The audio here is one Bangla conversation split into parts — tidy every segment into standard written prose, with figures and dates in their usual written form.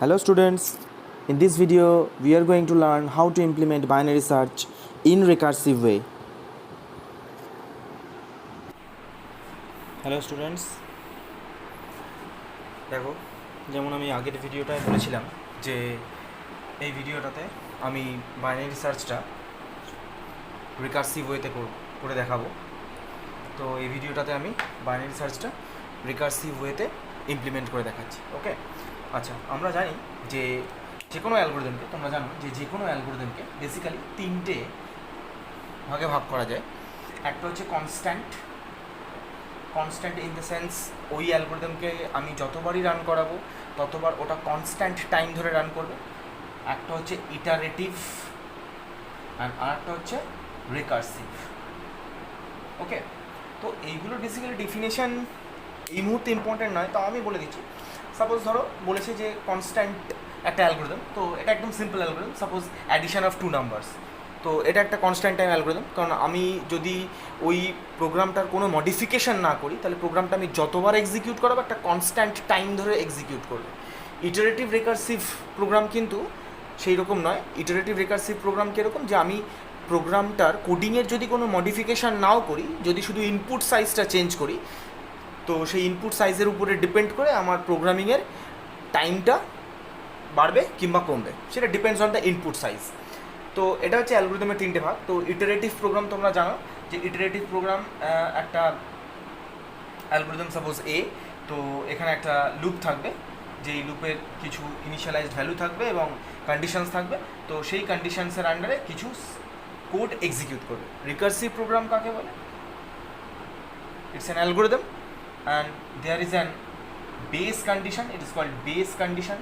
Hello students, in this video we are going to learn how to implement binary search in recursive way. Hello students, দেখো যেমন আমি আগের ভিডিওটায় বলেছিলাম যে এই ভিডিওটাতে আমি বাইনারি সার্চটা রিকার্সিভ ওয়েতে করে দেখাবো। তো এই ভিডিওটাতে আমি বাইনারি সার্চটা রিকার্সিভ ওয়েতে ইমপ্লিমেন্ট করে দেখাচ্ছি। ওকে, আচ্ছা, আমরা জানি যে কোনো অ্যালগোরিদমকে, তোমরা জানো যে কোনো অ্যালগোরিদমকে বেসিক্যালি তিনটে ভাগে ভাগ করা যায়। একটা হচ্ছে কনস্ট্যান্ট ইন দ্য সেন্স ওই অ্যালগোরিদমকে আমি যতবারই রান করাবো ততবার ওটা কনস্ট্যান্ট টাইম ধরে রান করবে। একটা হচ্ছে ইটারেটিভ অ্যান্ড আরেকটা হচ্ছে রিকার্সিভ। ওকে, তো এইগুলোর বেসিক্যালি ডেফিনেশন এই মুহূর্তে ইম্পর্টেন্ট নয়, তাও আমি বলে দিচ্ছি। সাপোজ ধরো বলেছে যে কনস্ট্যান্ট একটা অ্যালগোরিদম, তো এটা একদম simple algorithm, suppose addition of two numbers. তো এটা একটা কনস্ট্যান্ট টাইম অ্যালগোরিদম, কারণ আমি যদি ওই প্রোগ্রামটার কোনো মডিফিকেশান না করি তাহলে প্রোগ্রামটা আমি যতবার এক্সিকিউট করাবো একটা কনস্ট্যান্ট টাইম ধরে এক্সিকিউট করবে। ইটারেটিভ রিকার্সিভ প্রোগ্রাম কিন্তু সেই রকম নয়। ইটারেটিভ রিকার্সিভ প্রোগ্রাম কীরকম, যে আমি প্রোগ্রামটার কোডিংয়ের যদি কোনো মডিফিকেশান নাও করি, যদি শুধু ইনপুট সাইজটা চেঞ্জ করি, তো সেই ইনপুট সাইজের উপরে ডিপেন্ড করে আমার প্রোগ্রামিংয়ের টাইমটা বাড়বে কিংবা কমবে, সেটা depends on the input size. তো এটা হচ্ছে অ্যালগোরিদমের তিনটে ভাগ। তো ইটারেটিভ প্রোগ্রাম তোমরা জানো যে ইটারেটিভ প্রোগ্রাম একটা অ্যালগোরিদম, সাপোজ এ, তো এখানে একটা লুপ থাকবে, যেই লুপের কিছু ইনিশিয়ালাইজড ভ্যালু থাকবে এবং কন্ডিশনস থাকবে। তো সেই কন্ডিশনসের আন্ডারে কিছু কোড এক্সিকিউট করবে। রিকার্সিভ প্রোগ্রাম কাকে বলে? It's an algorithm and there is an base condition, it is called base condition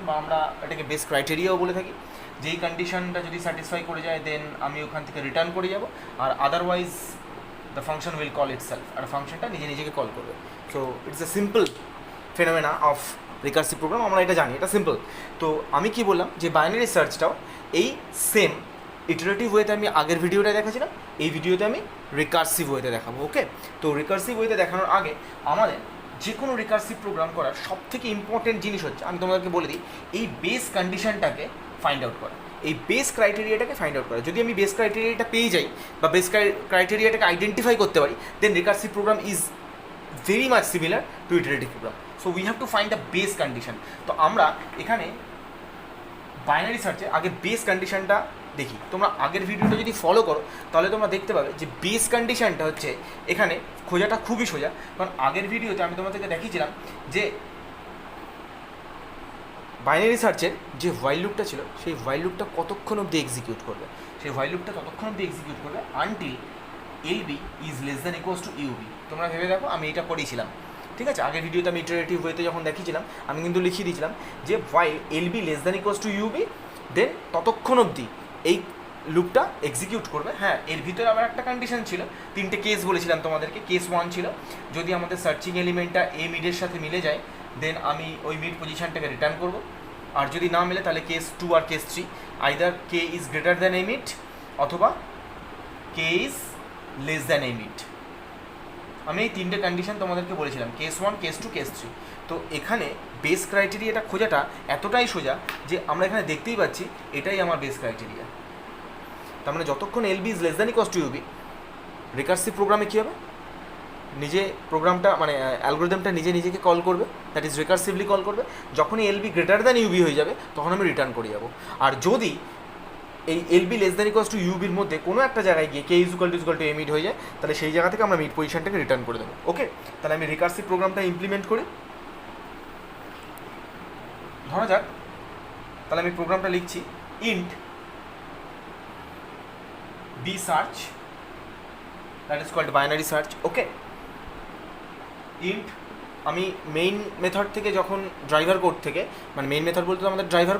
বা আমরা এটাকে বেস ক্রাইটেরিয়াও বলে থাকি। যেই কন্ডিশনটা যদি স্যাটিসফাই করে যায় দেন আমি ওখান থেকে রিটার্ন করে যাব, আর otherwise the function will call itself, আর ফাংশনটা নিজেকে কল করবে। So it's a simple phenomena of recursive program, আমরা এটা জানি, এটা সিম্পল। তো আমি কি বললাম যে বাইনারি সার্চটাও এই সেম ইটারেটিভ ওয়েতে আমি আগের ভিডিওটা দেখাচ্ছিলাম, এই ভিডিওতে আমি রিকার্সিভ ওয়েতে দেখাবো। ওকে, তো রিকার্সিভ ওয়েতে দেখানোর আগে আমাদের যে কোনো রিকার্সিভ প্রোগ্রাম করার সবথেকে ইম্পর্টেন্ট জিনিস হচ্ছে, আমি তোমাদেরকে বলে দিই, এই বেস কন্ডিশনটাকে ফাইন্ড আউট করা, এই বেস ক্রাইটেরিয়াটাকে ফাইন্ড আউট করা। যদি আমি বেস ক্রাইটেরিয়াটা পেয়ে যাই বা বেস ক্রাইটেরিয়াটাকে আইডেন্টিফাই করতে পারি, then recursive program is very much similar to iterative program. So we have to find the base condition. তো আমরা এখানে বাইনারি সার্চে আগে বেস কন্ডিশনটা দেখি। তোমরা আগের ভিডিওটা যদি ফলো করো তাহলে তোমরা দেখতে পাবে যে বেস কন্ডিশনটা হচ্ছে এখানে খোঁজাটা খুবই সোজা। কারণ আগের ভিডিওতে আমি তোমাদেরকে দেখিয়েছিলাম যে বাইনারি সার্চের যে হোয়াইল লুপটা ছিল, সেই হোয়াইল লুপটা কতক্ষণ অবধি এক্সিকিউট করবে, সেই হোয়াইল লুপটা ততক্ষণ অবধি এক্সিকিউট করবে until LB is less than equals to UB. তোমরা ভেবে দেখো, আমি এটা করেছিলাম, ঠিক আছে? আগের ভিডিওতে আমি ইটারেটিভ ওয়েতে যখন দেখিয়েছিলাম আমি কিন্তু লিখিয়ে দিয়েছিলাম যে while LB less than equals to UB, then ততক্ষণ অবধি এই লুপটা এক্সিকিউট করবে। হ্যাঁ, এর ভিতরে আবার একটা কন্ডিশন ছিল, তিনটে কেস বলেছিলাম তোমাদেরকে। কেস 1 ছিল যদি আমাদের সার্চিং এলিমেন্টটা এ মিডের সাথে মিলে যায় দেন আমি ওই মিড পজিশনটাকে রিটার্ন করব, আর যদি না মিলে তাহলে কেস 2 আর case 3, either K is greater than A mid অথবা K is less than A mid. আমি এই তিনটে কন্ডিশন তোমাদেরকে বলেছিলাম, কেস 1, কেস 2, কেস 3। তো এখানে বেস ক্রাইটেরিয়াটা খোঁজাটা এতটাই সোজা যে আমরা এখানে দেখতেই পাচ্ছি এটাই আমার বেস ক্রাইটেরিয়া। তার মানে যতক্ষণ LB is less than equals to UB, recursive প্রোগ্রামে কী হবে, নিজে প্রোগ্রামটা মানে অ্যালগোরিদমটা নিজেকে কল করবে, দ্যাট ইজ রিকার্সিভলি কল করবে। যখনই এলবি গ্রেটার দ্যান ইউবি হয়ে যাবে তখন আমি রিটার্ন করে যাব। আর যদি এই LB less than equals to ইউবির মধ্যে কোনো একটা জায়গায় গিয়ে K is equal to A mid হয়ে যায়, তাহলে সেই জায়গা থেকে আমরা মিড পজিশনটাকে রিটার্ন করে দেবো। ওকে, তাহলে আমি রিকার্সিভ প্রোগ্রামটা ইমপ্লিমেন্ট করি। ধরা যাক তাহলে আমি প্রোগ্রামটা লিখছি int b search, that is called binary search. Okay, int আমি মেইন মেথড থেকে যখন ড্রাইভার কোড থেকে, মানে মেইন মেথড বলতে তো আমাদের ড্রাইভার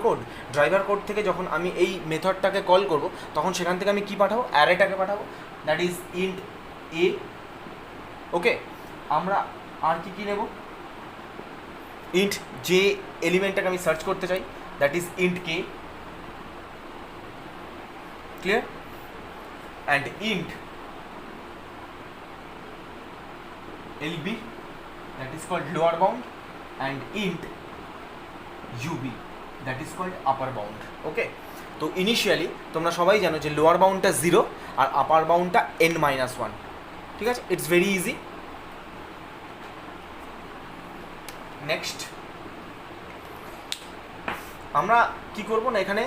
কোড থেকে যখন আমি এই মেথডটাকে কল করব তখন সেখান থেকে আমি কী পাঠাবো, অ্যারেটাকে পাঠাবো, দ্যাট ইজ ইন্ট এ। ওকে, আমরা আর কী নেব, ইন্ট যে এলিমেন্টটাকে আমি সার্চ করতে চাই, that is int K. Clear? And int LB, that is called lower bound, and int UB, that is called upper bound. Okay, তো ইনিশিয়ালি তোমরা সবাই জানো যে লোয়ার বাউন্ডটা 0 আর আপার বাউন্ডটা n-1, ঠিক আছে? It's very easy. নেক্সট আমরা কি করব না, এখানে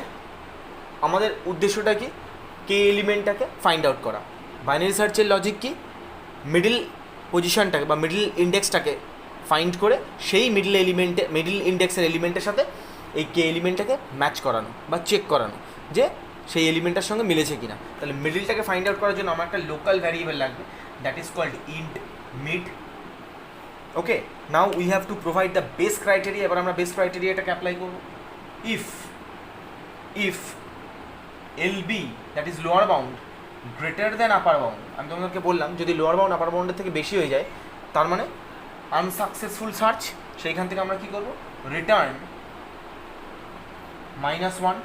আমাদের উদ্দেশ্যটা কি, কে এলিমেন্টটাকে ফাইন্ড আউট করা। বাইনারি সার্চের লজিক কি, মিডল পজিশনটাকে বা মিডল ইন্ডেক্সটাকে ফাইন্ড করে সেই মিডল ইন্ডেক্সের এলিমেন্টের সাথে এই কে এলিমেন্টটাকে ম্যাচ করানো বা চেক করানো যে সেই এলিমেন্টের সঙ্গে মিলেছে কিনা। তাহলে মিডলটাকে ফাইন্ড আউট করার জন্য আমার একটা লোকাল ভ্যারিয়েবল লাগবে, that is called int mid. Okay, now we have to provide the base criteria. এবার আমরা বেস ক্রাইটেরিয়াটাকে অ্যাপ্লাই করবো। If LB, that is lower bound, greater than upper bound, আমি তোমাদেরকে বললাম যদি লোয়ার বাউন্ড আপার বাউন্ডের থেকে বেশি হয়ে যায় তার মানে আনসাকসেসফুল সার্চ। সেইখান থেকে আমরা কি করব, রিটার্ন -1।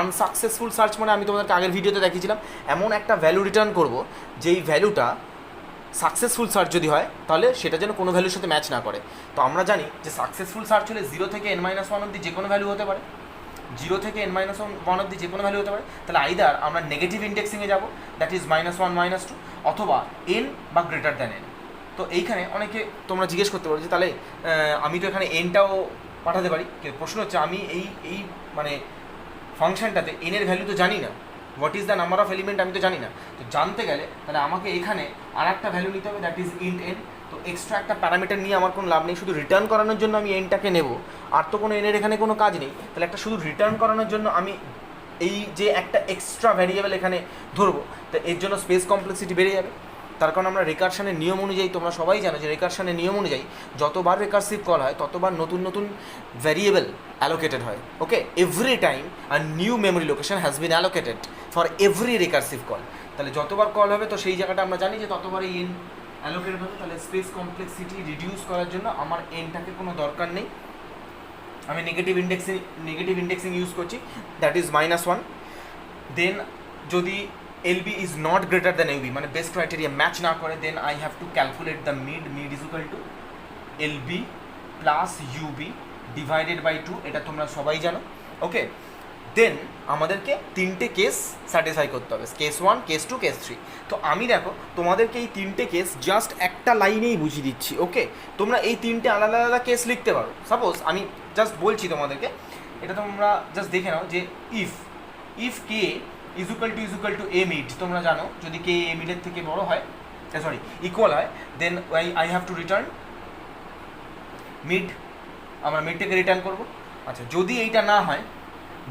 আনসাকসেসফুল সার্চ মানে আমি তোমাদেরকে আগের ভিডিওতে দেখিয়েছিলাম এমন একটা ভ্যালু রিটার্ন করব যেই ভ্যালুটা সাকসেসফুল সার্চ যদি হয় তাহলে সেটা যেন কোনো ভ্যালুর সাথে ম্যাচ না করে। তো আমরা জানি যে সাকসেসফুল সার্চ হলে 0 থেকে n-1 অবধি যে কোনো ভ্যালু হতে পারে, 0 থেকে n-1 অবধি যে কোনো ভ্যালু হতে পারে। তাহলে আইদার আমরা নেগেটিভ ইন্ডেক্সিংয়ে যাব, দ্যাট ইজ -1 -2, অথবা n বা গ্রেটার দ্যান n। তো এইখানে অনেকে তোমরা জিজ্ঞেস করতে পারো যে তাহলে আমি তো এখানে nটাও পাঠাতে পারি। প্রশ্ন হচ্ছে আমি এই মানে ফাংশনটাতে n এর ভ্যালু তো জানি না, what is the number of element আমি তো জানি না। তো জানতে গেলে তাহলে আমাকে এখানে আর একটা ভ্যালু নিতে হবে, দ্যাট ইজ ইন্ট n। তো এক্সট্রা একটা প্যারামিটার নিয়ে আমার কোনো লাভ নেই, শুধু রিটার্ন করানোর জন্য আমি nটাকে নেব, আর তো কোনো n এর এখানে কোনো কাজ নেই। তাহলে একটা শুধু রিটার্ন করানোর জন্য আমি এই যে একটা এক্সট্রা ভ্যারিয়েবল এখানে ধরবো, তো এর জন্য স্পেস কমপ্লেক্সিটি বেড়ে যাবে। তার কারণ আমরা রেকারশনের নিয়ম অনুযায়ী, তোমরা সবাই জানো যে রেকারশনের নিয়ম অনুযায়ী যতবার রেকারসিভ কল হয় ততবার নতুন নতুন ভ্যারিয়েবল অ্যালোকেটেড হয়। Okay, every time a new memory location has been allocated for every recursive call. তাহলে যতবার কল হবে তো সেই জায়গাটা আমরা জানি যে ততবার এই n অ্যালোকেটেড হবে। তাহলে স্পেস কমপ্লেক্সিটি রিডিউস করার জন্য আমার nটাকে কোনো দরকার নেই, আমি নেগেটিভ ইন্ডেক্সিং ইউজ করছি, দ্যাট ইজ -1। দেন যদি LB is not greater than UB, মানে বেস ক্রাইটেরিয়া ম্যাচ না করে, then I have to calculate the mid is equal to LB plus UB divided by 2, এটা তোমরা সবাই জানো। ওকে, দেন আমাদেরকে 3টে কেস স্যাটিসফাই করতে হবে, কেস 1, কেস 2, কেস 3। তো আমি দেখো তোমাদেরকে এই 3টে কেস জাস্ট একটা লাইনেই বুঝিয়ে দিচ্ছি। ওকে, তোমরা এই 3টে আলাদা আলাদা কেস লিখতে পারো। সাপোজ আমি জাস্ট বলছি তোমাদেরকে, এটা তোমরা জাস্ট দেখে নাও যে if K is equal to A mid, তোমরা জানো যদি কে এ মিডের থেকে বড় হয়, সরি ইকুয়াল হয়, then I have to return mid, আমরা মিডটাকে রিটার্ন করব। আচ্ছা, যদি এইটা না হয়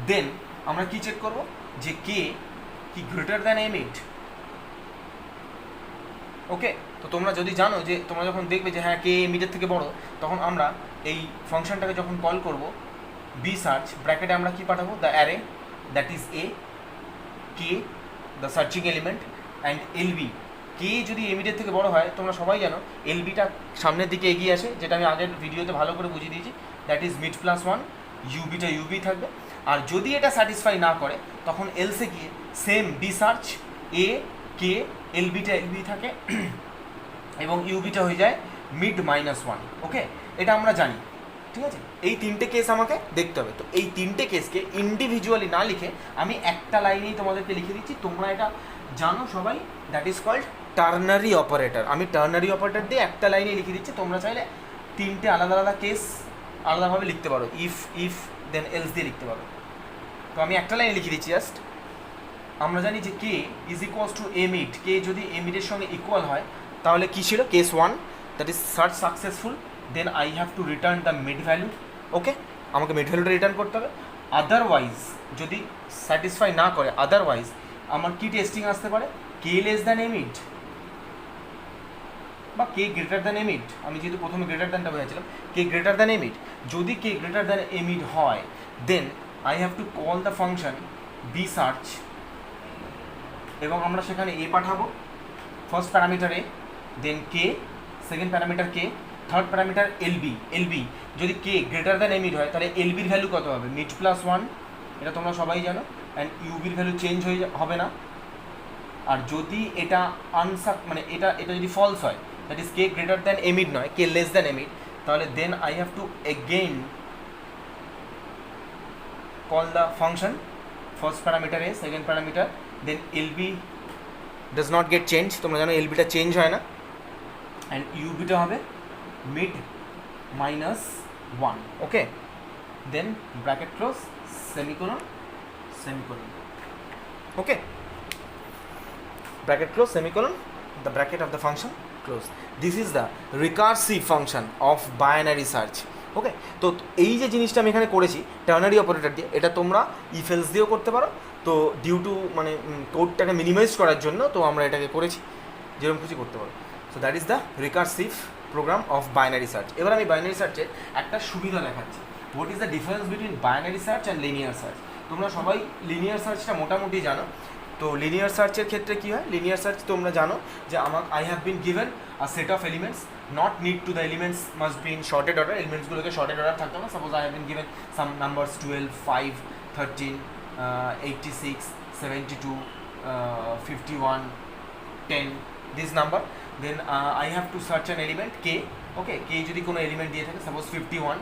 দেন আমরা কি চেক করব যে কে কি গ্রেটার দ্যান এ মিড। ওকে, তো তোমরা যদি জানো যে তোমরা যখন দেখবে যে হ্যাঁ কে এ মিডের থেকে বড়, তখন আমরা এই ফাংশনটাকে যখন কল করব বি সার্চ ব্র্যাকেটে আমরা কি পাঠাবো, the array that is a K the searching element and LB। কে যদি এমিডের থেকে বড় হয় তোমরা সবাই জানো LBটা সামনের দিকে এগিয়ে আসে, যেটা আমি আগের ভিডিওতে ভালো করে বুঝিয়ে দিয়েছি, দ্যাট ইজ মিড +1, UBটা UB থাকবে। আর যদি এটা স্যাটিসফাই না করে তখন এলসে গিয়ে সেম বি সার্চ এ কে LBটা LB থাকে এবং UBটা হয়ে যায় মিড -1। ওকে, এটা আমরা জানি, ঠিক আছে। এই 3টে কেস আমাকে দেখতে হবে। তো এই 3টে কেসকে ইন্ডিভিজুয়ালি না লিখে আমি একটা লাইনেই তোমাদেরকে লিখে দিচ্ছি, তোমরা এটা জানো সবাই, that is called ternary operator. আমি টার্নারি অপারেটর দিয়ে একটা লাইনে লিখে দিচ্ছি, তোমরা চাইলে 3টে আলাদা আলাদা কেস আলাদাভাবে লিখতে পারো, ইফ দেন এলস দিয়ে লিখতে পারো। তো আমি একটা লাইনে লিখে দিচ্ছি জাস্ট। আমরা জানি যে K is equals to A mid, K যদি এ মিডের সঙ্গে ইকুয়াল হয় তাহলে কী ছিল, case 1, that is search successful, then I have to return the mid value. Okay, আমাকে মিড ভ্যালুটা রিটার্ন করতে হবে। আদারওয়াইজ যদি স্যাটিসফাই না করে, আদারওয়াইজ আমার কি টেস্টিং আসতে পারে, কে লেস দ্যান এ মিড বা কে গ্রেটার দ্যান এ মিড। আমি যেহেতু প্রথমে গ্রেটার দ্যানটা বোঝাচ্ছিলাম, কে গ্রেটার দ্যান এ মিড। যদি কে গ্রেটার দ্যান এ মিড হয় then I have to call the function b search, এবং আমরা সেখানে এ পাঠাবো, first parameter a, then k, second parameter k, third parameter LB। যদি কে গ্রেটার দ্যান এ মিড হয় তাহলে LBর ভ্যালু কত হবে, মিড +1, এটা তোমরা সবাই জানো, অ্যান্ড UBর ভ্যালু চেঞ্জ হবে না। আর যদি এটা মানে এটা যদি ফলস হয়, that is K greater than A mid নয়, কে লেস দ্যান এ মিড, তাহলে then I have to again call the function, first parameter A, second parameter, then LB does not get change, তোমরা জানো এলবিটা চেঞ্জ হয় না, অ্যান্ড ইউবিটা হবে mid minus 1, okay, then bracket close, semicolon, semicolon, okay, bracket close, semicolon, the bracket of the function close. This is the recursive function of binary search. ওকে, তো এই যে জিনিসটা আমি এখানে করেছি টার্নারি অপারেটর দিয়ে, এটা তোমরা ইফ এলস দিয়েও করতে পারো। তো ডিউ টু মানে কোডটাকে মিনিমাইজ করার জন্য তো আমরা এটাকে করেছি, যেরকম খুশি করতে পারো। So that is the recursive program of binary search. এবার আমি বাইনারি সার্চের একটা সুবিধা দেখাচ্ছি। What is the difference between binary search and linear search? তোমরা সবাই লিনিয়ার সার্চটা মোটামুটি জানো। তো লিনিয়ার সার্চের ক্ষেত্রে কী হয়, লিনিয়ার সার্চ তোমরা জানো যে I have been given a set of elements, not need to the elements must be in sorted order, এলিমেন্টসগুলোকে শর্টেড অর্ডার থাকতে হবে। Suppose I have been given some numbers 12, 5, 13, 86, 72, 51, 10, this number. Then I have to search an element k, ওকে, কে যদি কোনো এলিমেন্ট দিয়ে থাকে, সাপোজ 51,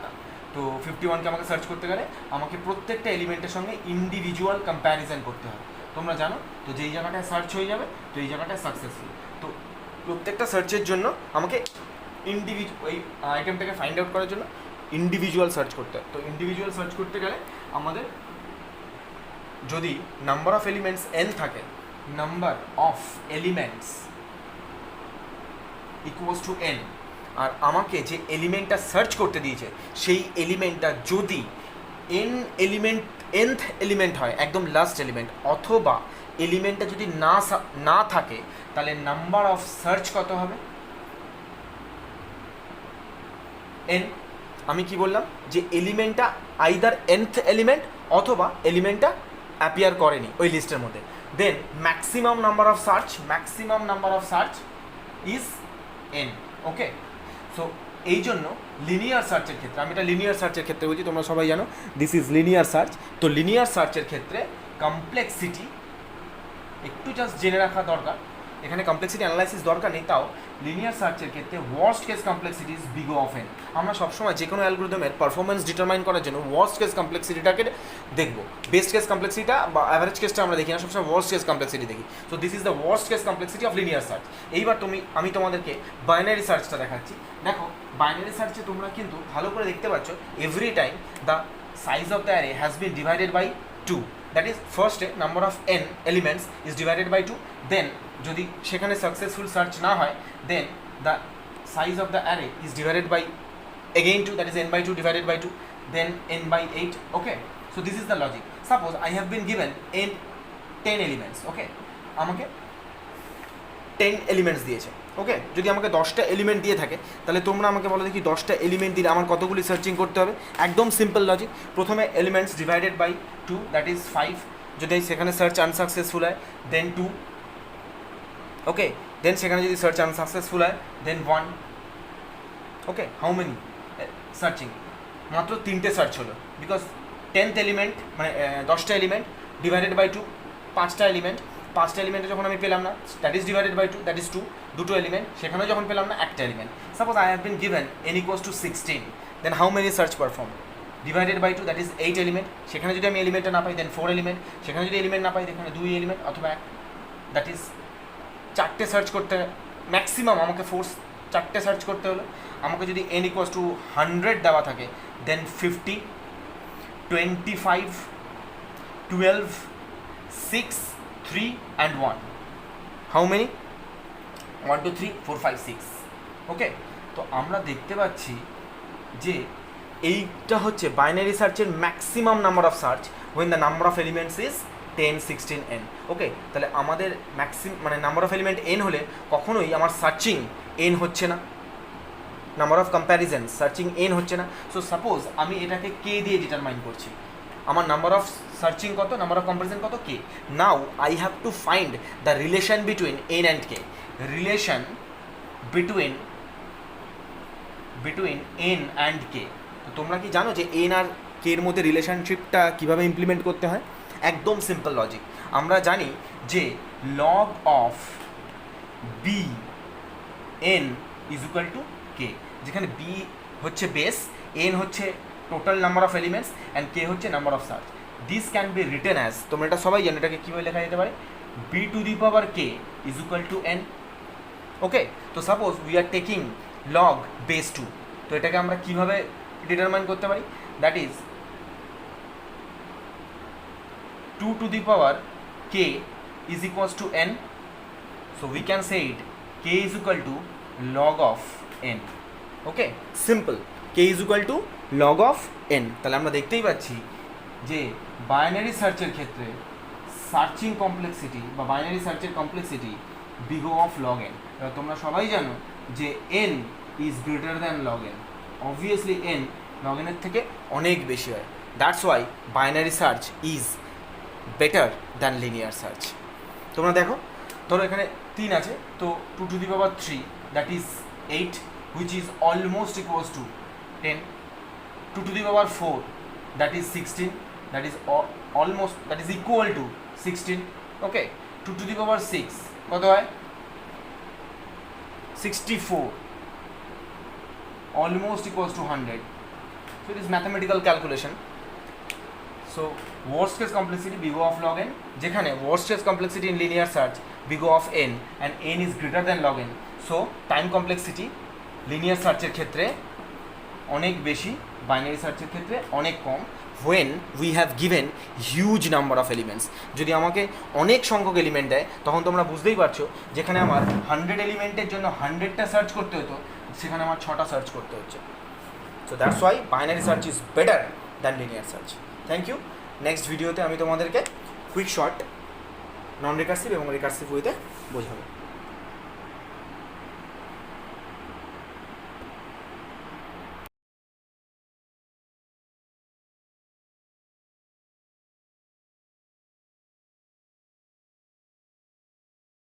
তো 51কে আমাকে সার্চ করতে গেলে আমাকে প্রত্যেকটা এলিমেন্টের সঙ্গে ইন্ডিভিজুয়াল কম্প্যারিজন করতে হবে, তোমরা জানো। তো যেই জায়গাটায় সার্চ হয়ে যাবে তো এই জায়গাটায় সাকসেসফুল। তো প্রত্যেকটা সার্চের জন্য আমাকে ওই আইটেমটাকে ফাইন্ড আউট করার জন্য ইন্ডিভিজুয়াল সার্চ করতে হয়। তো ইন্ডিভিজুয়াল সার্চ করতে গেলে আমাদের যদি নাম্বার অফ এলিমেন্টস n থাকে, number of elements equals to n, আর আমাকে যে এলিমেন্টটা সার্চ করতে দিয়েছে সেই এলিমেন্টটা যদি nth এলিমেন্ট হয়, একদম লাস্ট এলিমেন্ট, অথবা এলিমেন্টটা যদি না থাকে, তাহলে নাম্বার অফ সার্চ কত হবে? n। আমি কি বললাম যে এলিমেন্টটা আইদার nth এলিমেন্ট অথবা এলিমেন্টটা অ্যাপিয়ার করেনি ওই লিস্টের মধ্যে, then maximum number of search is n, okay. So এই জন্য লিনিয়ার সার্চের ক্ষেত্রে, আমি এটা লিনিয়ার সার্চের ক্ষেত্রে বলছি, তোমরা সবাই জানো দিস ইজ লিনিয়ার সার্চ। তো লিনিয়ার সার্চের ক্ষেত্রে কমপ্লেক্সিটি একটু জাস্ট জেনে রাখা দরকার, এখানে কমপ্লেক্সিটি অ্যানালাইসিস দরকার নেই, তাও লিনিয়ার সার্চের ক্ষেত্রে worst case complexity is big of n। আমরা সবসময় যে কোনো অ্যালগরিদমের পারফরমেন্স ডিটারমাইন করার জন্য ওয়ার্স্ট কেস কমপ্লেক্সিটিটাকে দেখব, বেস্ট কেস কমপ্লেক্সিটিটা বা অ্যাভারেজ কেসটা আমরা দেখি না, সবসময় ওয়ার্স্ট কেস কমপ্লেক্সিটি দেখি। So this is the worst case complexity of linear search. এইবার আমি তোমাদেরকে বাইনারি সার্চটা দেখাচ্ছি। দেখো বাইনারি সার্চে তোমরা কিন্তু ভালো করে দেখতে পাচ্ছ every time the size of the array has been divided by 2, that is ফার্স্টে number of n elements is divided by 2, then যদি সেখানে সাকসেসফুল সার্চ না হয়, then the size of the array is divided by again 2, that is n by 2 divided by 2, then n by 8, okay. So this is the logic. Suppose I have been given 10 elements, okay, আমাকে 10 এলিমেন্টস দিয়েছে, ওকে। যদি আমাকে 10টা এলিমেন্ট দিয়ে থাকে, তাহলে তোমরা আমাকে বলো দেখি 10টা এলিমেন্ট দিলে আমার কতগুলি সার্চিং করতে হবে? একদম সিম্পল লজিক। প্রথমে elements divided by 2, that is 5, যদি সেখানে সার্চ আনসাকসেসফুল হয় দেন 2, ওকে, দেন সেখানে যদি সার্চ আনসাকসেসফুল হয় then 1, okay. How many searching? মাত্র 3টে সার্চ হলো, বিকজ 10th এলিমেন্ট মানে 10টা এলিমেন্ট ডিভাইডেড বাই 2, 5টা এলিমেন্টে যখন আমি পেলাম না, that is divided by 2, that is 2, দুটো এলিমেন্ট, সেখানেও যখন পেলাম না একটা element. Suppose I have been given n equals to 16, then how many search perform? Divided by 2, that is 8 element, সেখানে যদি আমি এলিমেন্টটা না পাই দেন 4 এলিমেন্ট, সেখানে যদি এলিমেন্ট না পাই এখানে 2 এলিমেন্ট অথবা 1, দ্যাট ইজ 4টে সার্চ করতে ম্যাক্সিমাম আমাকে চারটে সার্চ করতে হলো। আমাকে যদি n ইকুয়ালস টু 100 দেওয়া থাকে দেন 50, 25, 12, 6, 3 and 1. How many? 1 2 3 4 5 6, ওকে। তো আমরা দেখতে পাচ্ছি যে এইটা হচ্ছে বাইনারি সার্চের maximum number of search when the number of elements is 10, 16, n, ওকে। তাহলে আমাদের মানে নাম্বার অফ এলিমেন্ট n হলে কখনোই আমার সার্চিং n হচ্ছে না, number of comparison searching n হচ্ছে না। সো সাপোজ আমি এটাকে k দিয়ে ডিটারমাইন করছি, আমার নাম্বার অফ সার্চিং কত, নাম্বার অফ কম্প্যারিজন কত, k। Now I have to find the relation between n and k, relation between n and k। তো তোমরা কি জানো যে n আর k এর মধ্যে রিলেশনশিপটা কীভাবে ইমপ্লিমেন্ট করতে হয়? একদম সিম্পল লজিক। আমরা জানি যে log of B N is equal to K, যেখানে বি হচ্ছে বেস, এন হচ্ছে total number of elements and K হচ্ছে number of search. This can be written as, তোমরা এটা সবাই জানো, এটাকে কীভাবে লেখা যেতে পারে, B to the power K is equal to N. Okay, তো suppose we are taking log base 2, তো এটাকে আমরা কীভাবে ডিটারমাইন করতে পারি, that is 2 to the power k is equals to n, so we can say it k is equal to log of n. Okay, simple, k is equal to log of n। তাহলে আমরা দেখতেই পাচ্ছি যে বাইনারি সার্চের ক্ষেত্রে সার্চিং কমপ্লেক্সিটি বা বাইনারি সার্চের complexity big O of log n। এবার তোমরা সবাই জানো যে n is greater than log n, obviously n log n এর থেকে অনেক বেশি হয়, that's why binary search is better than linear search. তোমরা দেখো, ধরো এখানে 3 আছে, তো 2 to the power 3 that is 8 which is almost equals to 10, 2 to the power 4 that is 16, that is almost, that is equal to 16. okay, 2 to the power 6 কত হয়, 64, almost equals to 100. so it is mathematical calculation. so worst case complexity big O of log n, যেখানে worst case complexity in linear search big O of n and n is greater than log n, so time complexity linear সার্চের ক্ষেত্রে অনেক বেশি, বাইনারি সার্চের ক্ষেত্রে অনেক কম। when we have given huge number of elements, যদি আমাকে অনেক সংখ্যক এলিমেন্ট দেয় তখন তোমরা বুঝতেই পারছো, যেখানে আমার 100 এলিমেন্টের জন্য 100টা সার্চ করতে হতো, সেখানে আমার 6টা সার্চ করতে হচ্ছে। So that's why binary search is better than linear search. Thank you. Next ভিডিওতে আমি তোমাদেরকে কুইক শর্ট, নন রিকার্সিভ এবং রিকার্সিভ ওয়েতে বোঝাবো।